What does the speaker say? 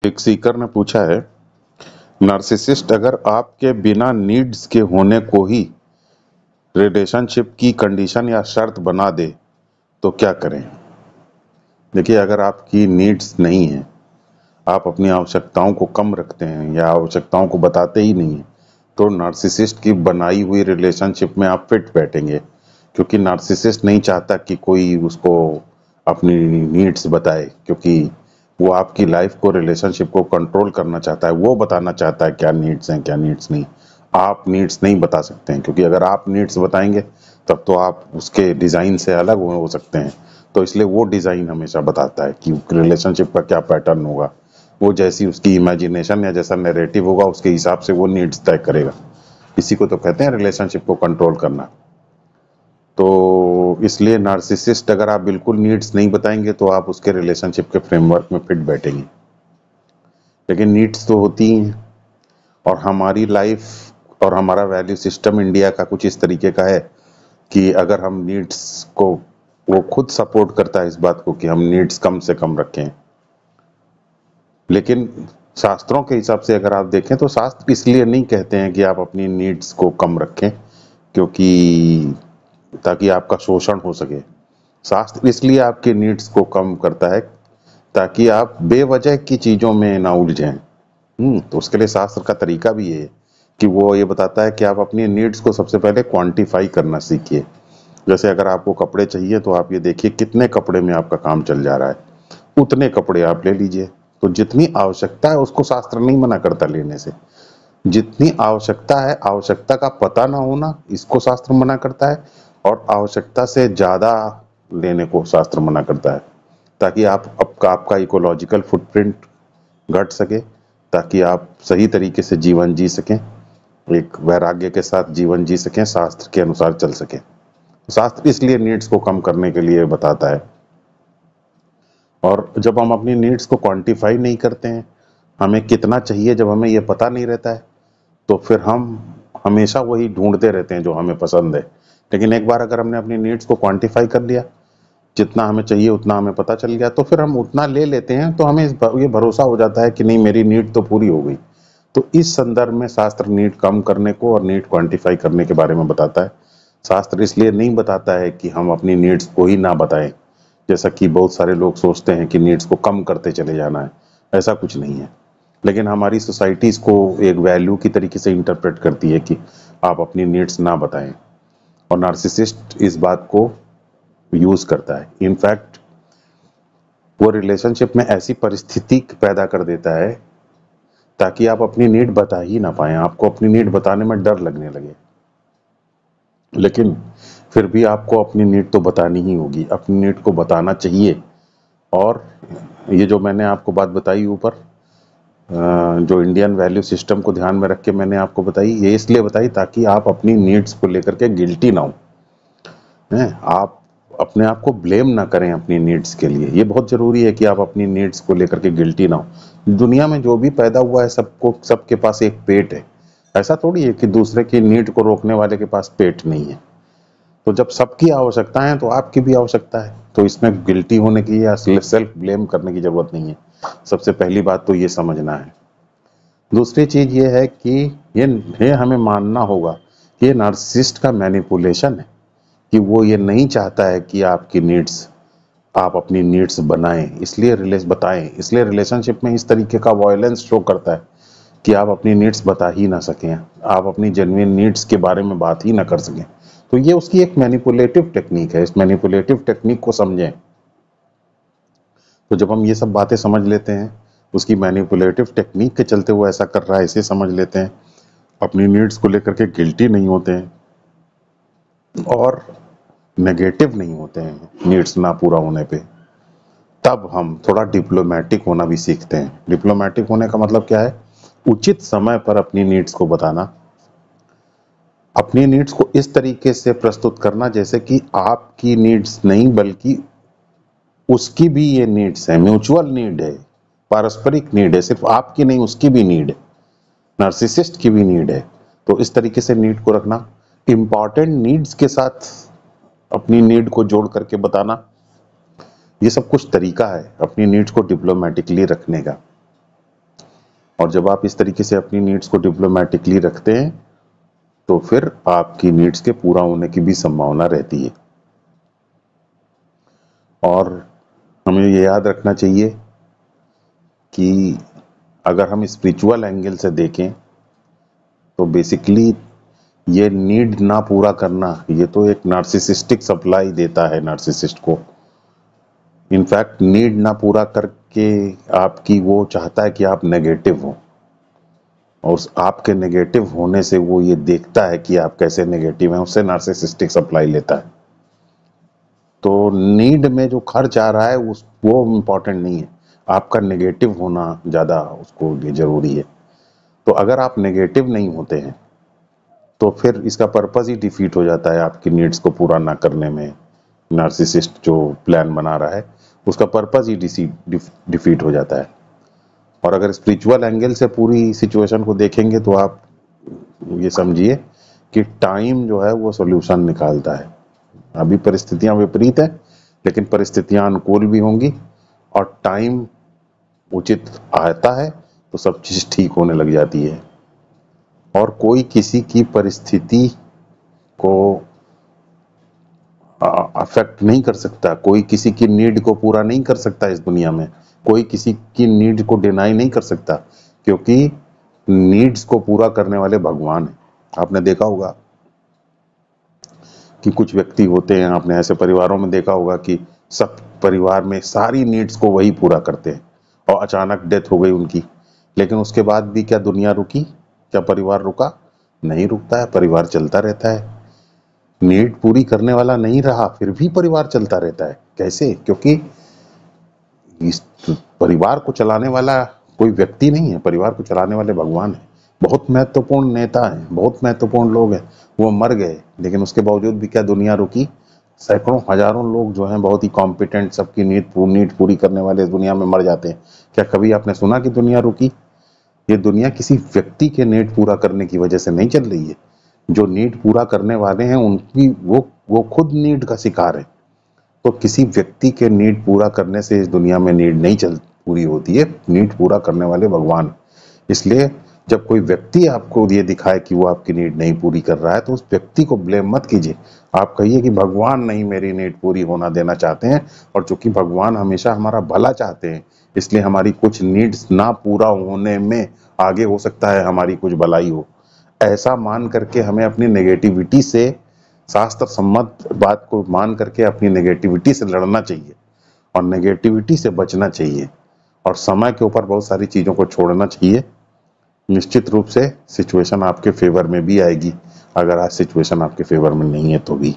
एक सीकर ने पूछा है, नार्सिसिस्ट अगर आपके बिना नीड्स के होने को ही रिलेशनशिप की कंडीशन या शर्त बना दे तो क्या करें? देखिए, अगर आपकी नीड्स नहीं है, आप अपनी आवश्यकताओं को कम रखते हैं या आवश्यकताओं को बताते ही नहीं हैं, तो नार्सिसिस्ट की बनाई हुई रिलेशनशिप में आप फिट बैठेंगे, क्योंकि नार्सिसिस्ट नहीं चाहता कि कोई उसको अपनी नीड्स बताए, क्योंकि वो आपकी लाइफ को, रिलेशनशिप को कंट्रोल करना चाहता है। वो बताना चाहता है क्या नीड्स हैं, क्या नीड्स नहीं। आप नीड्स नहीं बता सकते हैं, क्योंकि अगर आप नीड्स बताएंगे तब तो आप उसके डिज़ाइन से अलग हो सकते हैं। तो इसलिए वो डिज़ाइन हमेशा बताता है कि रिलेशनशिप का क्या पैटर्न होगा। वो जैसी उसकी इमेजिनेशन या जैसा नैरेटिव होगा, उसके हिसाब से वो नीड्स तय करेगा। इसी को तो कहते हैं रिलेशनशिप को कंट्रोल करना। तो इसलिए नार्सिसिस्ट अगर आप बिल्कुल नीड्स नहीं बताएंगे तो आप उसके रिलेशनशिप के फ्रेमवर्क में फिट बैठेंगे। लेकिन नीड्स तो होती ही हैं, और हमारी लाइफ और हमारा वैल्यू सिस्टम इंडिया का कुछ इस तरीके का है कि अगर हम नीड्स को, वो खुद सपोर्ट करता है इस बात को कि हम नीड्स कम से कम रखें। लेकिन शास्त्रों के हिसाब से अगर आप देखें तो शास्त्र इसलिए नहीं कहते हैं कि आप अपनी नीड्स को कम रखें क्योंकि ताकि आपका शोषण हो सके। शास्त्र इसलिए आपके नीड्स को कम करता है ताकि आप बेवजह की चीजों में ना उलझें। तो उसके लिए शास्त्र का तरीका भी ये है कि वो ये बताता है कि आप अपनी नीड्स को सबसे पहले क्वांटिफाई करना सीखिए। जैसे अगर आपको कपड़े चाहिए तो आप ये देखिए कितने कपड़े में आपका काम चल जा रहा है, उतने कपड़े आप ले लीजिए। तो जितनी आवश्यकता है उसको शास्त्र नहीं मना करता लेने से। जितनी आवश्यकता है, आवश्यकता का पता ना होना, इसको शास्त्र मना करता है। और आवश्यकता से ज्यादा लेने को शास्त्र मना करता है, ताकि आपका इकोलॉजिकल फुटप्रिंट घट सके, ताकि आप सही तरीके से जीवन जी सकें, एक वैराग्य के साथ जीवन जी सकें, शास्त्र के अनुसार चल सकें। शास्त्र इसलिए नीड्स को कम करने के लिए बताता है। और जब हम अपनी नीड्स को क्वांटिफाई नहीं करते हैं, हमें कितना चाहिए जब हमें ये पता नहीं रहता है, तो फिर हम हमेशा वही ढूंढते रहते हैं जो हमें पसंद है। लेकिन एक बार अगर हमने अपनी नीड्स को क्वांटिफाई कर लिया, जितना हमें चाहिए उतना हमें पता चल गया, तो फिर हम उतना ले लेते हैं। तो हमें ये भरोसा हो जाता है कि नहीं, मेरी नीड तो पूरी हो गई। तो इस संदर्भ में शास्त्र नीड कम करने को और नीड क्वांटिफाई करने के बारे में बताता है। शास्त्र इसलिए नहीं बताता है कि हम अपनी नीड्स को ही ना बताएं, जैसा कि बहुत सारे लोग सोचते हैं कि नीड्स को कम करते चले जाना है। ऐसा कुछ नहीं है। लेकिन हमारी सोसाइटी इसको एक वैल्यू की तरीके से इंटरप्रेट करती है कि आप अपनी नीड्स ना बताएं, और नार्सिसिस्ट इस बात को यूज करता है। इनफैक्ट वो रिलेशनशिप में ऐसी परिस्थिति पैदा कर देता है ताकि आप अपनी नीड बता ही ना पाए, आपको अपनी नीड बताने में डर लगने लगे। लेकिन फिर भी आपको अपनी नीड तो बतानी ही होगी, अपनी नीड को बताना चाहिए। और ये जो मैंने आपको बात बताई ऊपर, जो इंडियन वैल्यू सिस्टम को ध्यान में रख के मैंने आपको बताई, ये इसलिए बताई ताकि आप अपनी नीड्स को लेकर के गिल्टी ना हो, हैं। आप अपने आप को ब्लेम ना करें अपनी नीड्स के लिए। ये बहुत जरूरी है कि आप अपनी नीड्स को लेकर के गिल्टी ना हो। दुनिया में जो भी पैदा हुआ है, सबके पास एक पेट है। ऐसा थोड़ी है कि दूसरे की नीड को रोकने वाले के पास पेट नहीं है। तो जब सबकी आवश्यकता है तो आपकी भी आवश्यकता है, तो इसमें गिल्टी होने की या सेल्फ ब्लेम करने की जरूरत नहीं है। सबसे पहली बात तो ये समझना है। दूसरी चीज ये है कि ये हमें मानना होगा कि ये नार्सिसिस्ट का मैनिपुलेशन है, कि वो ये नहीं चाहता है कि आपकी नीड्स, आप अपनी नीड्स बताएं। इसलिए रिलेशनशिप में इस तरीके का वॉयलेंस शो करता है कि आप अपनी नीड्स बता ही ना सकें, आप अपनी जेन्युइन नीड्स के बारे में बात ही ना कर सकें। तो ये उसकी एक मैनिपुलेटिव टेक्निक है। इस मैनिपुलेटिव टेक्निक को समझें। तो जब हम ये सब बातें समझ लेते हैं, उसकी मैनिपुलेटिव टेक्निक के चलते वो ऐसा कर रहा है, इसे समझ लेते हैं, अपनी नीड्स को लेकर के गिल्टी नहीं होते हैं और नेगेटिव नहीं होते हैं नीड्स ना पूरा होने पे, तब हम थोड़ा डिप्लोमेटिक होना भी सीखते हैं। डिप्लोमेटिक होने का मतलब क्या है? उचित समय पर अपनी नीड्स को बताना, अपनी नीड्स को इस तरीके से प्रस्तुत करना जैसे कि आपकी नीड्स नहीं बल्कि उसकी भी ये नीड्स है, म्यूचुअल नीड है, पारस्परिक नीड है, सिर्फ आपकी नहीं उसकी भी नीड है, नार्सिसिस्ट की भी नीड है। तो इस तरीके से नीड को रखना, इंपॉर्टेंट नीड्स के साथ अपनी नीड को जोड़ करके बताना, ये सब कुछ तरीका है अपनी नीड्स को डिप्लोमेटिकली रखने का। और जब आप इस तरीके से अपनी नीड्स को डिप्लोमेटिकली रखते हैं तो फिर आपकी नीड्स के पूरा होने की भी संभावना रहती है। और हमें ये याद रखना चाहिए कि अगर हम स्पिरिचुअल एंगल से देखें तो बेसिकली ये नीड ना पूरा करना ये तो एक नार्सिसिस्टिक सप्लाई देता है नार्सिसिस्ट को। इनफैक्ट नीड ना पूरा करके आपकी वो चाहता है कि आप नेगेटिव हो, और आपके नेगेटिव होने से वो ये देखता है कि आप कैसे नेगेटिव हैं, उससे नार्सिसिस्टिक सप्लाई लेता है। तो नीड में जो खर्च आ रहा है वो इम्पोर्टेंट नहीं है, आपका नेगेटिव होना ज़्यादा उसको लिए ज़रूरी है। तो अगर आप नेगेटिव नहीं होते हैं तो फिर इसका पर्पज़ ही डिफीट हो जाता है आपकी नीड्स को पूरा ना करने में। नार्सिसिस्ट जो प्लान बना रहा है उसका पर्पज़ ही डिफीट हो जाता है। और अगर स्पिरिचुअल एंगल से पूरी सिचुएशन को देखेंगे तो आप ये समझिए कि टाइम जो है वो सॉल्यूशन निकालता है। अभी परिस्थितियां विपरीत है लेकिन परिस्थितियां अनुकूल भी होंगी, और टाइम उचित आता है तो सब चीज ठीक होने लग जाती है। और कोई किसी की परिस्थिति को अफेक्ट नहीं कर सकता, कोई किसी की नीड को पूरा नहीं कर सकता इस दुनिया में, कोई किसी की नीड को डिनाई नहीं कर सकता, क्योंकि नीड्स को पूरा करने वाले भगवान हैं। आपने देखा होगा कि कुछ व्यक्ति होते हैं, आपने ऐसे परिवारों में देखा होगा कि सब परिवार में सारी नीड्स को वही पूरा करते हैं और अचानक डेथ हो गई उनकी, लेकिन उसके बाद भी क्या दुनिया रुकी? क्या परिवार रुका? नहीं रुकता है, परिवार चलता रहता है। नीड पूरी करने वाला नहीं रहा फिर भी परिवार चलता रहता है। कैसे? क्योंकि इस परिवार को चलाने वाला कोई व्यक्ति नहीं है, परिवार को चलाने वाले भगवान है। बहुत महत्वपूर्ण नेता हैं, बहुत महत्वपूर्ण लोग हैं, वो मर गए, लेकिन उसके बावजूद भी क्या दुनिया रुकी? सैकड़ों हजारों लोग जो हैं बहुत ही कॉम्पिटेंट, सबकी नीड पूरी करने वाले इस दुनिया में मर जाते हैं। क्या कभी आपने सुना कि दुनिया रुकी? ये दुनिया किसी व्यक्ति के नीड पूरा करने की वजह से नहीं चल रही है। जो नीड पूरा करने वाले हैं उनकी वो खुद नीड का शिकार है। तो किसी व्यक्ति के नीड पूरा करने से इस दुनिया में नीड नहीं पूरी होती है, नीड पूरा करने वाले भगवान। इसलिए जब कोई व्यक्ति आपको ये दिखाए कि वो आपकी नीड नहीं पूरी कर रहा है तो उस व्यक्ति को ब्लेम मत कीजिए। आप कहिए कि भगवान नहीं मेरी नीड पूरी होना देना चाहते हैं, और चूंकि भगवान हमेशा हमारा भला चाहते हैं इसलिए हमारी कुछ नीड्स ना पूरा होने में आगे हो सकता है हमारी कुछ भलाई हो। ऐसा मान करके हमें अपनी नेगेटिविटी से, शास्त्र सम्मत बात को मान करके अपनी नेगेटिविटी से लड़ना चाहिए और नेगेटिविटी से बचना चाहिए, और समय के ऊपर बहुत सारी चीज़ों को छोड़ना चाहिए। निश्चित रूप से सिचुएशन आपके फेवर में भी आएगी, अगर आज सिचुएशन आपके फेवर में नहीं है तो भी।